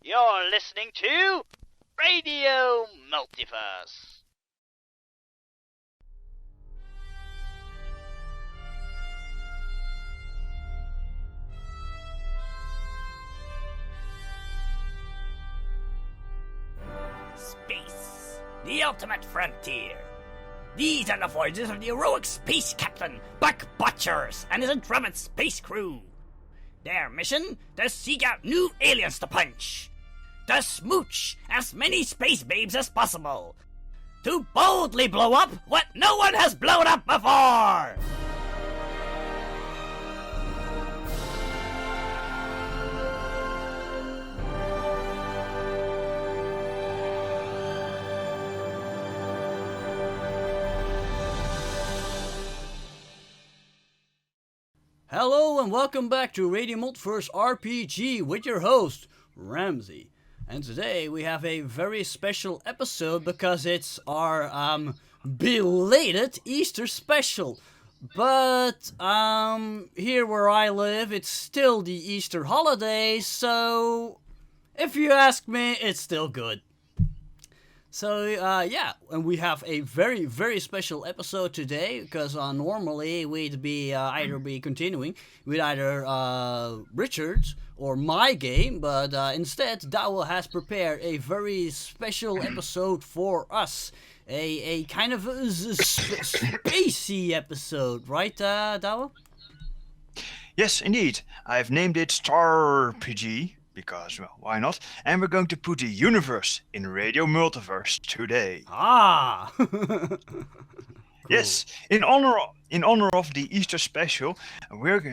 You're listening to RadioMultiverse. Space, the ultimate frontier. These are the voyages of the heroic space captain, Buck Butchers, and his intrepid space crew. Their mission, to seek out new aliens to punch. To smooch as many space babes as possible. To boldly blow up what no one has blown up before! Hello and welcome back to RadioMultiverse RPG with your host, Ramsey. And today we have a very special episode because it's our belated Easter special. But here where I live, it's still the Easter holiday, so if you ask me, it's still good. So, yeah, and we have a very, very special episode today, because normally we'd be either be continuing with either Richard's or my game, but instead Douwe has prepared a very special episode for us. A kind of a spacey episode, right, Douwe? Yes, indeed. I've named it STARRPG. Because, well, why not? And we're going to put the universe in RadioMultiverse today. Ah! Cool. Yes, in honor of the Easter special, I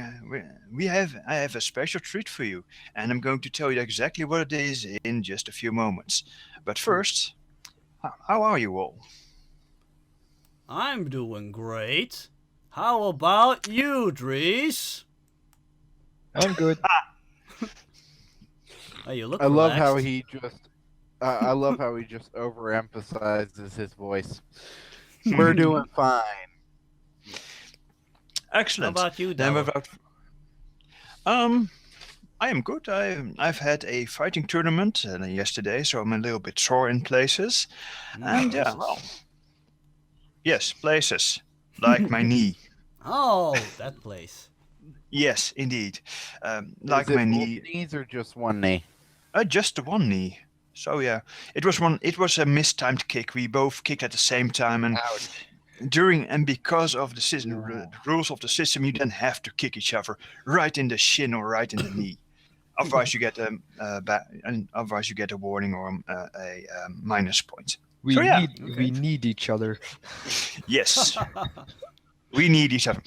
have a special treat for you, and I'm going to tell you exactly what it is in just a few moments. But first, how are you all? I'm doing great. How about you, Dries? I'm good. Oh, you look I love relaxed. how he just. I love how he just overemphasizes his voice. We're doing fine. Excellent. How about you, Then Douwe? I am good. I've had a fighting tournament yesterday, so I'm a little bit sore in places. And yeah, well, yes, places like my knee. Oh, that place. Yes, indeed. Like Is it my both knee. knees or just one knee? Just the one knee. So yeah, it was a mistimed kick. We both kicked at the same time, and because of the system, the rules of the system, you then have to kick each other right in the shin or right in the knee. Otherwise, you get a warning or a minus point. We So, yeah. we need each other. Yes, we need each other.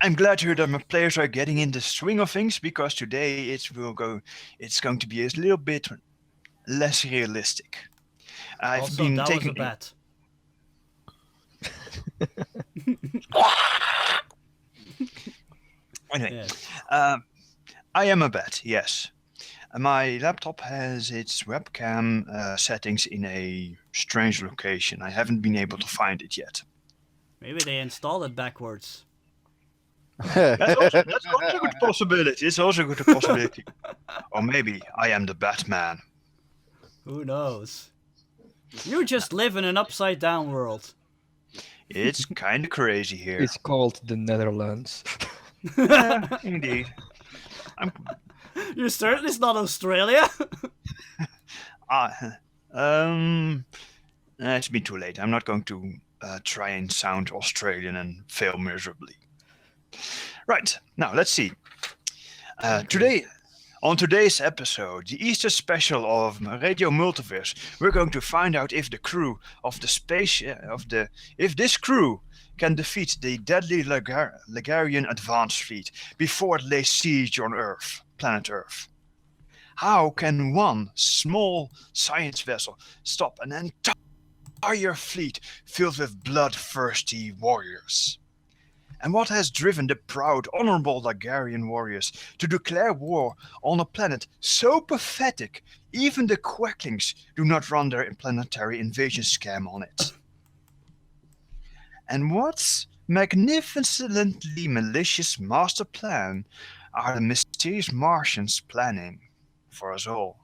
I'm glad to hear that my players are getting in the swing of things, because today it's going to be a little bit less realistic. I've Also, been that taking was a bat. Anyway, Yes. I am a bat, yes. My laptop has its webcam settings in a strange location. I haven't been able to find it yet. Maybe they installed it backwards. That's also a good possibility. It's also a good possibility. Or maybe I am the Batman. Who knows? You just live in an upside down world. It's kind of crazy here. It's called the Netherlands. Indeed. You're certain it's not Australia? It's been too late. I'm not going to try and sound Australian and fail miserably. Right, now let's see. On today's episode, the Easter special of RadioMultiverse, we're going to find out if the crew of the if this crew can defeat the deadly Ligarian advance fleet before it lays siege on planet Earth. How can one small science vessel stop an entire fleet filled with bloodthirsty warriors? And what has driven the proud, honorable Ligarian warriors to declare war on a planet so pathetic, even the Quacklings do not run their planetary invasion scam on it? And what magnificently malicious master plan are the mysterious Martians planning for us all.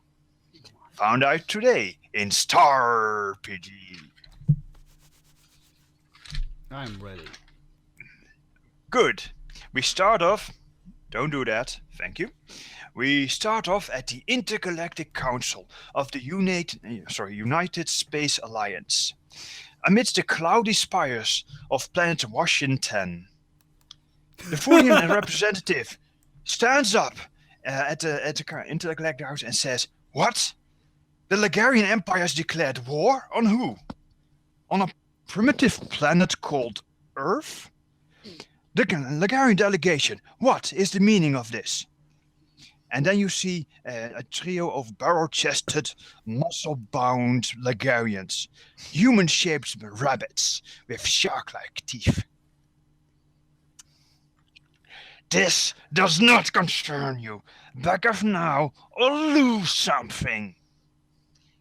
Found out today in STARRPG. I'm ready. Good. We start off. Don't do that. Thank you. We start off at the Intergalactic Council of the United Space Alliance, amidst the cloudy spires of planet Washington. The Fulian representative stands up at the Intergalactic House and says, "What? The Ligarian Empire has declared war? On who? On a primitive planet called Earth? The Ligarian delegation, what is the meaning of this?" And then you see a trio of barrel-chested, muscle-bound Ligarians, human-shaped rabbits with shark-like teeth. "This does not concern you. Back off now or lose something."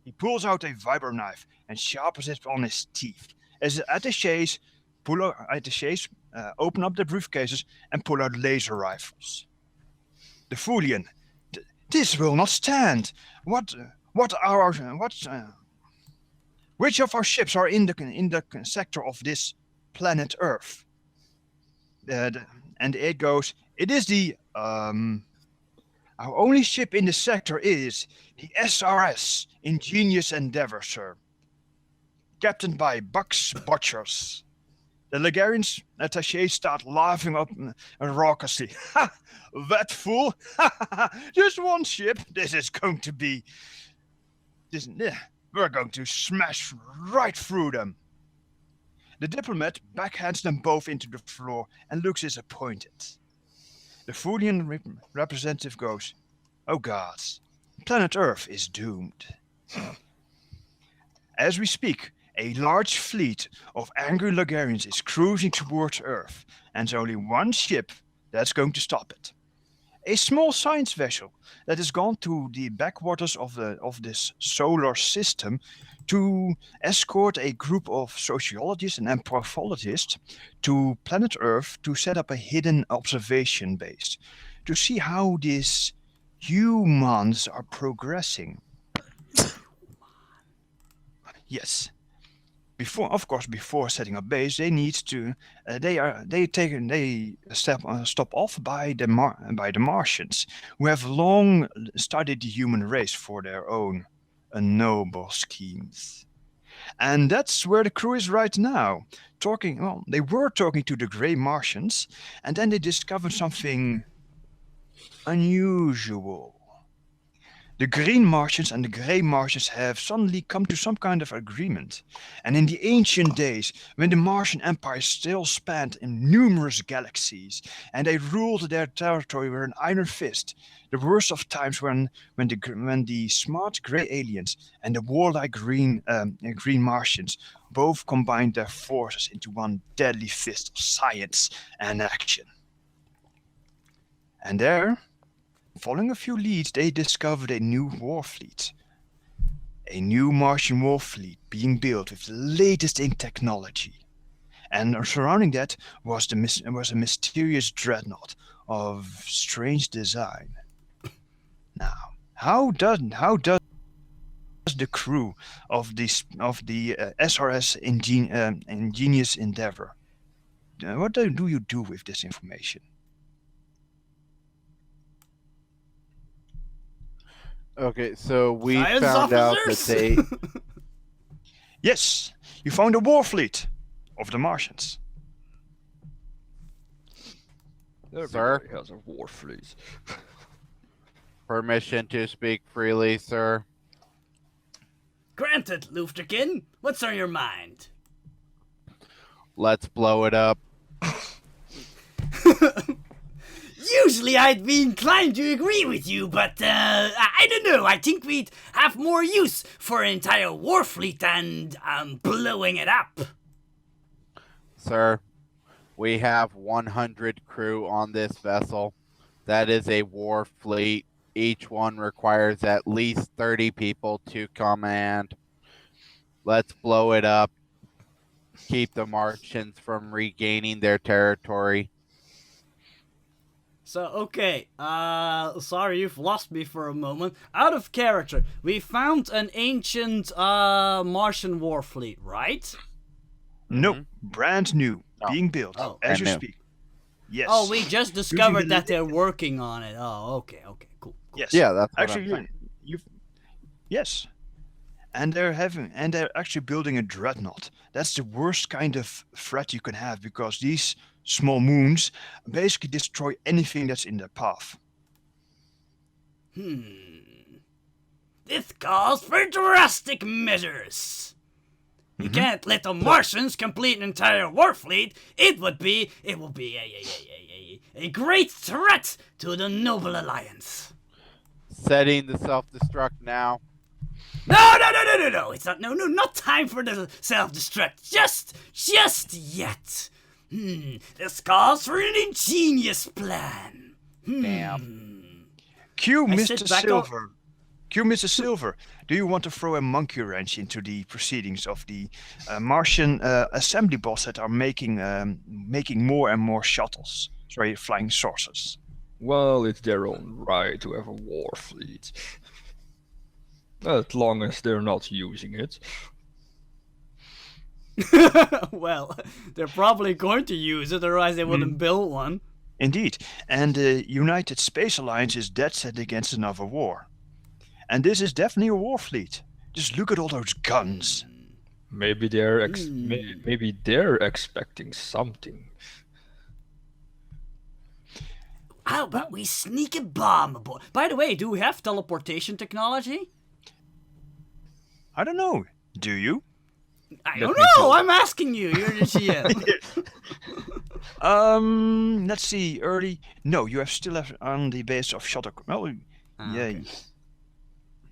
He pulls out a vibro knife and sharpens it on his teeth as attachés open up their briefcases and pull out laser rifles. The Fulian, "This will not stand. Which of our ships are in the sector of this planet Earth?" And it goes, "It is our only ship in the sector is the SRS Ingenious Endeavor, sir. Captained by Bucks Butchers." The Ligarians attachés start laughing up raucously. "Ha! That fool! Just one ship. This is going to be... We're going to smash right through them." The diplomat backhands them both into the floor and looks disappointed. The Fulian representative goes, "Oh God, planet Earth is doomed." As we speak, a large fleet of angry Ligarians is cruising towards Earth, and there's only one ship that's going to stop it. A small science vessel that has gone to the backwaters of this solar system to escort a group of sociologists and anthropologists to planet Earth to set up a hidden observation base to see how these humans are progressing. Yes. Before setting up base, they need to stop off by the Martians, who have long studied the human race for their own noble schemes. And that's where the crew is right now. They were talking to the Grey Martians, and then they discovered something unusual. The Green Martians and the Grey Martians have suddenly come to some kind of agreement. And in the ancient days, when the Martian Empire still spanned in numerous galaxies, and they ruled their territory with an iron fist, the worst of times when the smart Grey aliens and the warlike Green Martians both combined their forces into one deadly fist of science and action. And there, following a few leads, they discovered a new war fleet. A new Martian war fleet being built with the latest in technology. And surrounding that was a mysterious dreadnought of strange design. Now, how does the crew of the SRS Ingenious Endeavor, what do you do with this information? Okay, so we Science found out that officers? they... Yes, you found a war fleet of the Martians. Everybody has a war fleet. Permission to speak freely, sir. Granted, Lufterkin. What's on your mind? Let's blow it up. Usually I'd be inclined to agree with you, but I don't know. I think we'd have more use for an entire war fleet than blowing it up. Sir, we have 100 crew on this vessel. That is a war fleet. Each one requires at least 30 people to command. Let's blow it up. Keep the Martians from regaining their territory. So, okay, sorry, you've lost me for a moment. Out of character, we found an ancient, Martian war fleet, right? No, brand new, No. being built Oh. as you Brand new. speak. Yes. Oh, we just discovered the that they're working on it. Oh, okay, cool. Yes. Yeah, that's what actually I'm saying. you've yes, and they're actually building a dreadnought. That's the worst kind of threat you can have because these small moons basically destroy anything that's in their path. This calls for drastic measures. You can't let the Martians complete an entire war fleet. It would be a great threat to the Noble Alliance. Setting the self-destruct now. No! It's not time for the self-destruct. Just yet. This calls for an ingenious plan. Damn. Cue I Mr. sit back Silver. Cue Mr. Silver. Do you want to throw a monkey wrench into the proceedings of the Martian assembly boss that are making more and more shuttles? Sorry, flying saucers. Well, it's their own right to have a war fleet. As long as they're not using it. Well, they're probably going to use it, otherwise they wouldn't build one. Indeed, and the United Space Alliance is dead set against another war. And this is definitely a war fleet. Just look at all those guns. Maybe they're expecting something. How about we sneak a bomb aboard? By the way, do we have teleportation technology? I don't know. Do you? I Let don't me know, go. I'm asking you, you're the GM. Let's see. No, still have on the base of shuttlecraft. Well, yeah. Okay.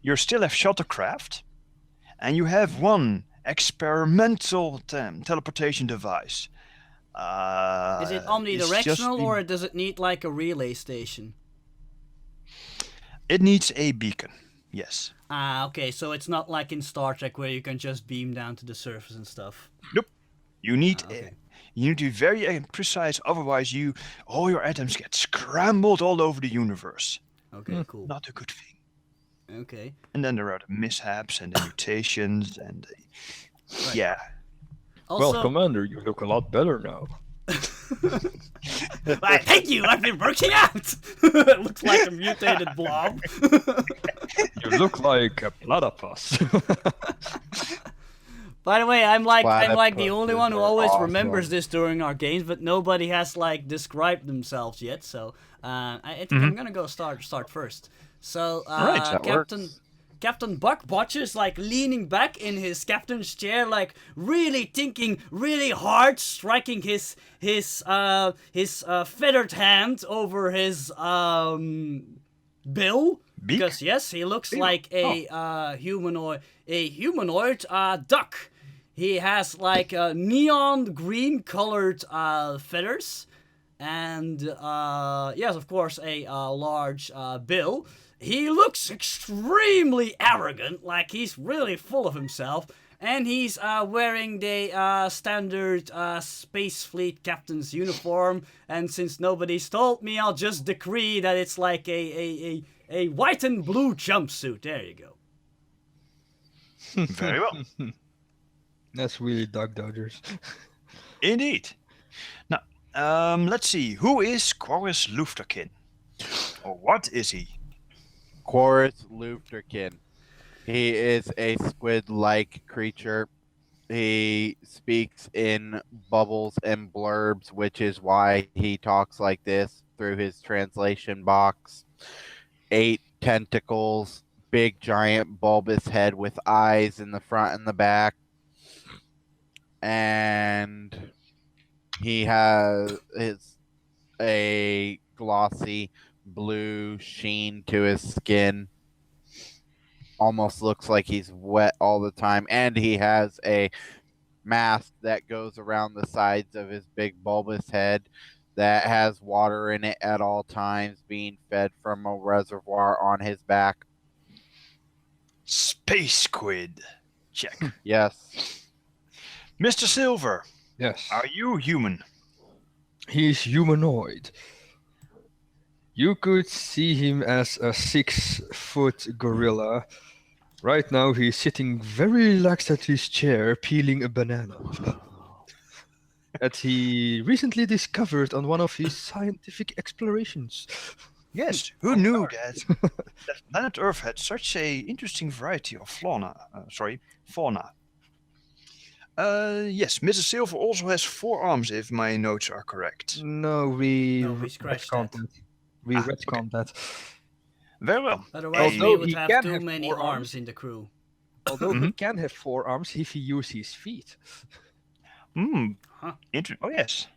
You still have shuttlecraft, and you have one experimental teleportation device. Is it it's omnidirectional just or does it need like a relay station? It needs a beacon. Yes. Okay, so it's not like in Star Trek where you can just beam down to the surface and stuff. Nope. You need Okay. you need to be very precise, otherwise all your atoms get scrambled all over the universe. Okay, cool. Not a good thing. Okay. And then there are the mishaps and the mutations and yeah. Also, Well, Commander, you look a lot better now. Why, thank you. I've been working out. it looks like a mutated blob. You look like a platypus. By the way, I'm like the Platypuses only one who are always awesome. remembers this during our games, but nobody has like described themselves yet. So I think I'm gonna go start first. So Alright, that Captain Buck Botcher's like leaning back in his captain's chair, like really thinking really hard, striking his feathered hand over his bill. Beak? Because yes, he looks like a humanoid duck. He has like neon green colored feathers, and yes, of course, a large bill. He looks extremely arrogant, like he's really full of himself, and he's wearing the standard Space Fleet captain's uniform. And since nobody's told me, I'll just decree that it's like a white and blue jumpsuit. There you go. Very well. That's really Duck Dodgers. Indeed. Now, let's see. Who is Quoris Lufterkin? Or what is he? Quoris Lufterkin. He is a squid-like creature. He speaks in bubbles and blurbs, which is why he talks like this through his translation box. 8 tentacles, big giant bulbous head with eyes in the front and the back. And he has a glossy blue sheen to his skin. Almost looks like he's wet all the time. And he has a mask that goes around the sides of his big bulbous head that has water in it at all times, being fed from a reservoir on his back. Space Squid. Check. Yes. Mr. Silver, Yes. are you human? He's humanoid. You could see him as a 6-foot gorilla. Right now, he's sitting very relaxed at his chair, peeling a banana that he recently discovered on one of his scientific explorations. Yes, who knew that planet Earth had such a interesting variety of fauna? Yes, Mr. Silver also has 4 arms, if my notes are correct. No, we scratched retconned that. that. We retconned that. Very well. Otherwise, Although we would he have can too have many 4 arms arms. in the crew. Although he can have 4 arms if he uses his feet. Huh. Oh yes.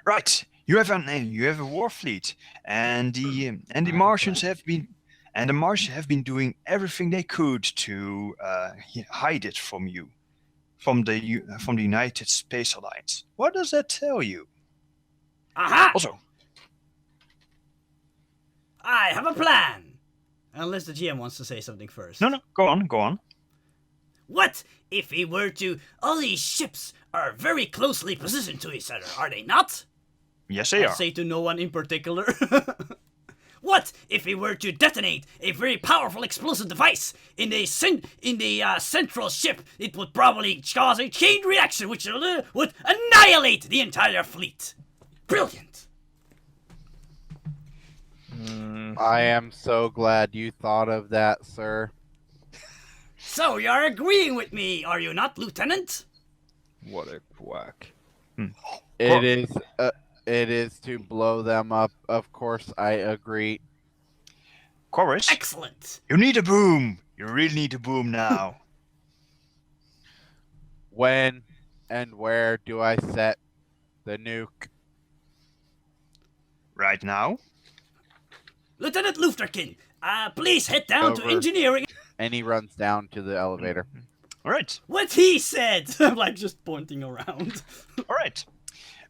Right. You have a war fleet, and the Martians have been doing everything they could to hide it from you, from the United Space Alliance. What does that tell you? Aha! Also, I have a plan! Unless the GM wants to say something first. no, go on. What if we were to... All these ships are very closely positioned to each other, are they not? Yes, they I are. say to no one in particular. What if we were to detonate a very powerful explosive device in the central ship? It would probably cause a chain reaction which would annihilate the entire fleet. Brilliant. I am so glad you thought of that, sir. So you're agreeing with me, are you not, Lieutenant? What a quack. It is to blow them up. Of course, I agree. Chorus, Excellent. you need a boom. You really need a boom now. When and where do I set the nuke? Right now. Lieutenant Lufterkin, please head down to Over. engineering. And he runs down to the elevator. All right. What he said. I'm like just pointing around. All right.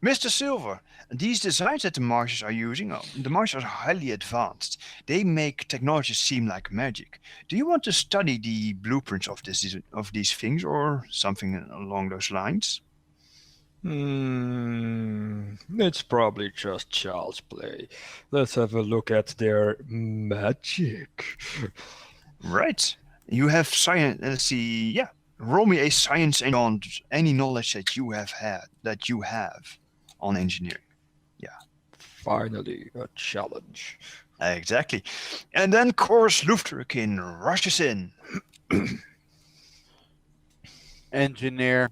Mr. Silver, these designs that the Martians are using, the Martians are highly advanced. They make technology seem like magic. Do you want to study the blueprints of these things or something along those lines? It's probably just child's play. Let's have a look at their magic. Right. You have science. Let's see. Yeah. Roll me a science and on any knowledge that you have on engineering. Finally, a challenge. Exactly. And then Chorus Lufterkin rushes in. Engineer,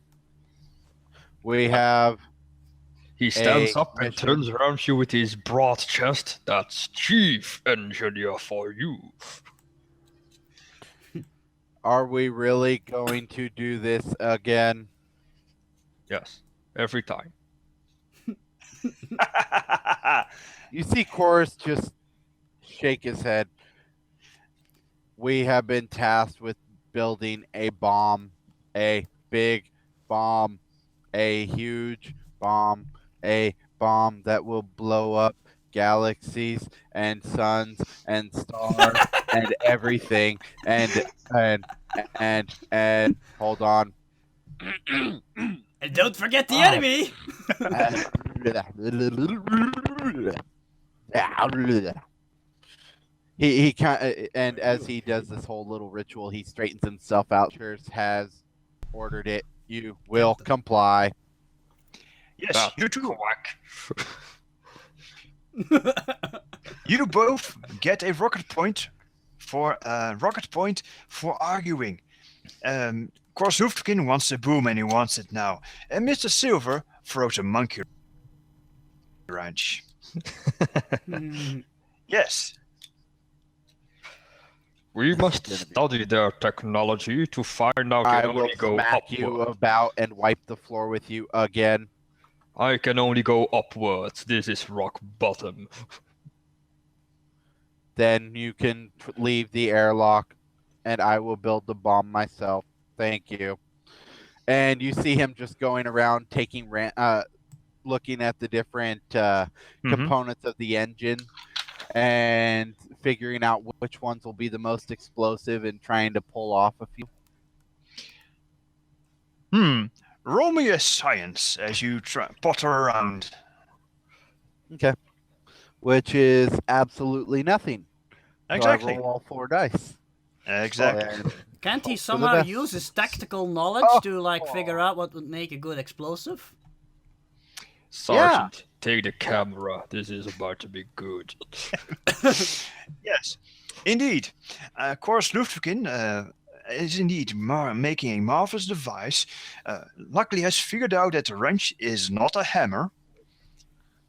we have He stands up and mission. turns around you with his broad chest. That's Chief Engineer for you. Are we really going to do this again? Yes, every time. You see Chorus just shake his head. We have been tasked with building a bomb, a big bomb, a huge bomb, a bomb that will blow up galaxies and suns and stars and everything. And hold on. And don't forget the enemy. He and as he does this whole little ritual, he straightens himself out. Has ordered it. You will comply. Yes, you too. Quack. You both get a rocket point for arguing. Chorus Lufterkin wants the boom and he wants it now. And Mr. Silver throws a monkey wrench. Yes. We must study their technology to find out I can will only go smack you upwards. about and wipe the floor with you again. I can only go upwards. This is rock bottom. Then you can leave the airlock, and I will build the bomb myself. Thank you. And you see him just going around taking looking at the different components of the engine and figuring out which ones will be the most explosive and trying to pull off a few. Roll me a science as you potter around. Okay. which is absolutely nothing. Exactly. So I roll all 4 dice. Exactly. And Can't he hope for the somehow best. use his tactical knowledge to like Oh. figure out what would make a good explosive? Sergeant, take the camera. This is about to be good. Yes, indeed. Of course, Luftverkin is indeed making a marvelous device. Luckily, has figured out that the wrench is not a hammer,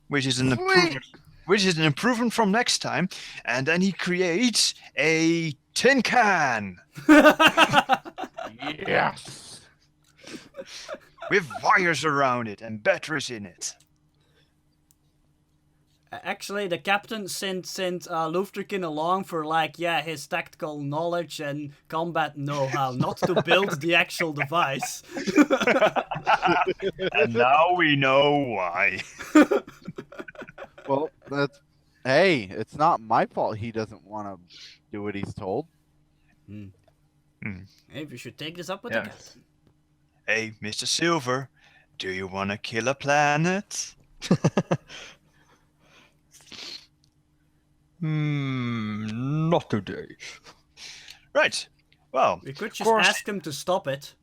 which is an improvement. Which is an improvement from next time. And then he creates a tin can Yes. with wires around it and batteries in it. Actually, the captain sent Lufterkin along for his tactical knowledge and combat know-how, not to build the actual device. And now we know why. Well, hey, it's not my fault he doesn't want to do what he's told. Maybe we should take this up with the captain. Hey, Mr. Silver, do you want to kill a planet? Not today. Right. Well, We could of just course. ask him to stop it.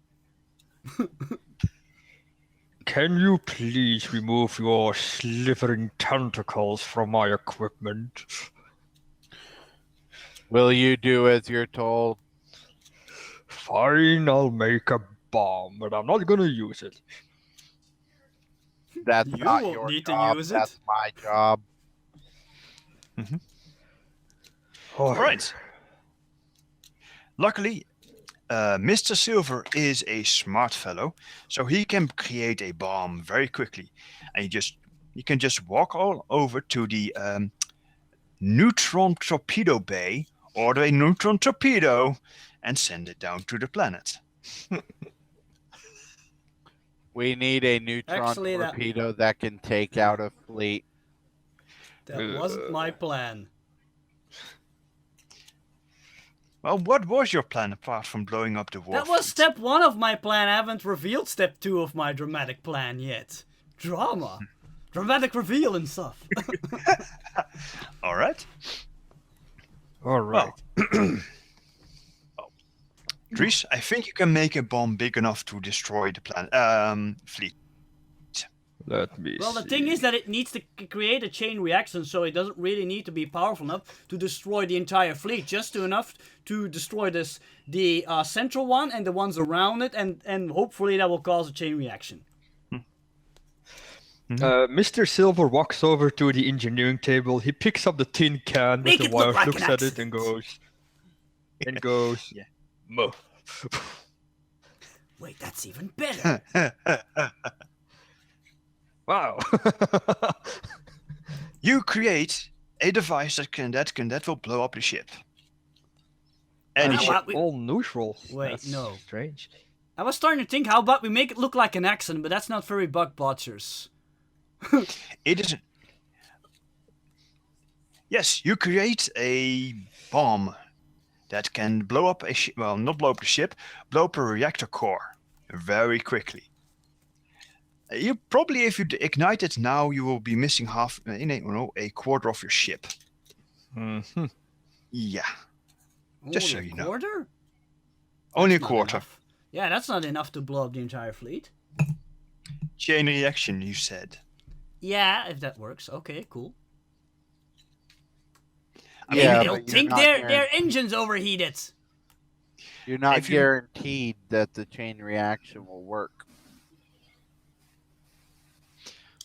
Can you please remove your slithering tentacles from my equipment? Will you do as you're told? Fine, I'll make a bomb, but I'm not gonna use it. That's You not won't your need to job. use it. That's my job. Oh, All right. Luckily, Mr. Silver is a smart fellow, so he can create a bomb very quickly, and you can just walk all over to the neutron torpedo bay, order a neutron torpedo, and send it down to the planet. We need a neutron Actually, that- torpedo that can take out a fleet. That wasn't my plan. Well, what was your plan apart from blowing up the war That was fleet? step 1 of my plan. I haven't revealed step 2 of my dramatic plan yet. Drama. Dramatic reveal and stuff. All right. all right. Dries, I think you can make a bomb big enough to destroy the planet fleet. Let me Well, the see. thing is that it needs to create a chain reaction, so it doesn't really need to be powerful enough to destroy the entire fleet. Just enough to destroy the central one and the ones around it, and hopefully that will cause a chain reaction. Mr. Silver walks over to the engineering table. He picks up the tin can Make with it the look wires, like looks an at it, and goes, Yeah. "Muh." Wait, that's even better. Wow. You create a device that will blow up the ship. Any How ship. about we- All neutral. Wait, That's no. Strange. I was starting to think, how about we make it look like an accident, but that's not very bug botchers. It isn't. Yes, you create a bomb that can blow up a ship. Well, not blow up the ship, blow up a reactor core very quickly. You probably, if you ignite it now, you will be missing a quarter of your ship. Mm-hmm. Yeah, Just so Only you a know. quarter? only a That's not quarter. enough. Yeah, that's not enough to blow up the entire fleet. Chain reaction, you said. Yeah, if that works. Okay, cool. Yeah, Maybe but they'll you're think not their engines overheated. You're not If you- guaranteed that the chain reaction will work.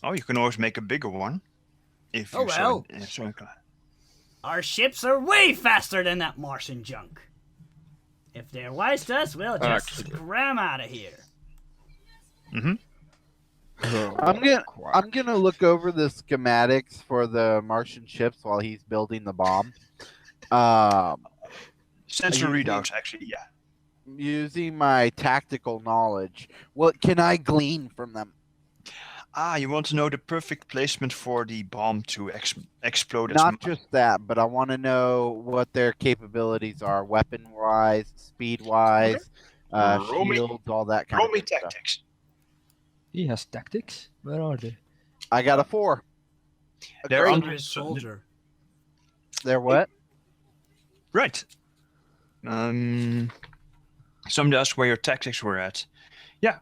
Oh, you can always make a bigger one. If Oh, you well. so inclined. Our ships are way faster than that Martian junk. If they're wise to us, we'll just Actually. scram out of here. I'm gonna look over the schematics for the Martian ships while he's building the bomb. Sensor Are you readouts, actually, yeah. Using my tactical knowledge, what can I glean from them? You want to know the perfect placement for the bomb to explode? Not just that, but I want to know what their capabilities are, weapon-wise, speed-wise, Roll me- shields, all that kind Roll of me stuff. tactics. He has tactics? Where are they? I got a 4. They're Under under his soldier. They're what? Right. Somebody asked where your tactics were at. Yeah,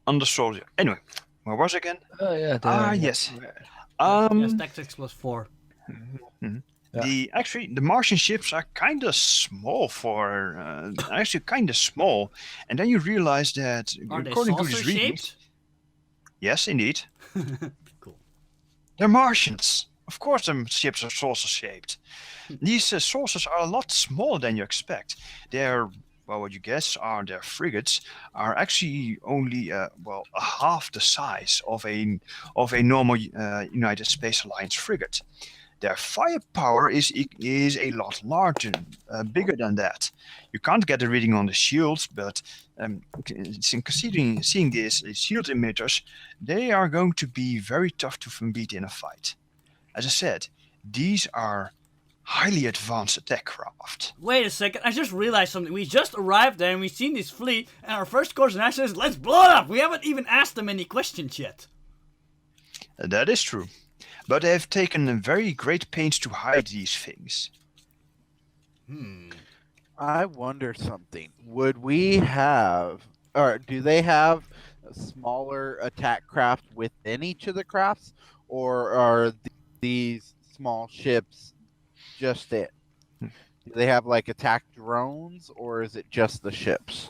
under soldier. Anyway, where was I again? Oh yeah. Yes. Yes, tactics +4. Yeah. The Martian ships are kind of small small, and then you realize that Are they according to saucer these readings, shaped? yes, indeed, Cool. they're Martians. Of course, them ships are saucer shaped. These saucers are a lot smaller than you expect. They're what you guess are their frigates are actually only a half the size of a normal United Space Alliance frigate. Their firepower is a lot larger, bigger than that. You can't get a reading on the shields, but considering seeing these shield emitters, they are going to be very tough to beat in a fight. As I said, these are highly advanced attack craft. Wait a second, I just realized something. We just arrived there and we've seen this fleet, and our first course of action is let's blow it up! We haven't even asked them any questions yet. That is true. But they have taken very great pains to hide these things. I wonder something. Would we have, or do they have smaller attack craft within each of the crafts, or are these small ships just it? Do they have like attack drones, or is it just the ships?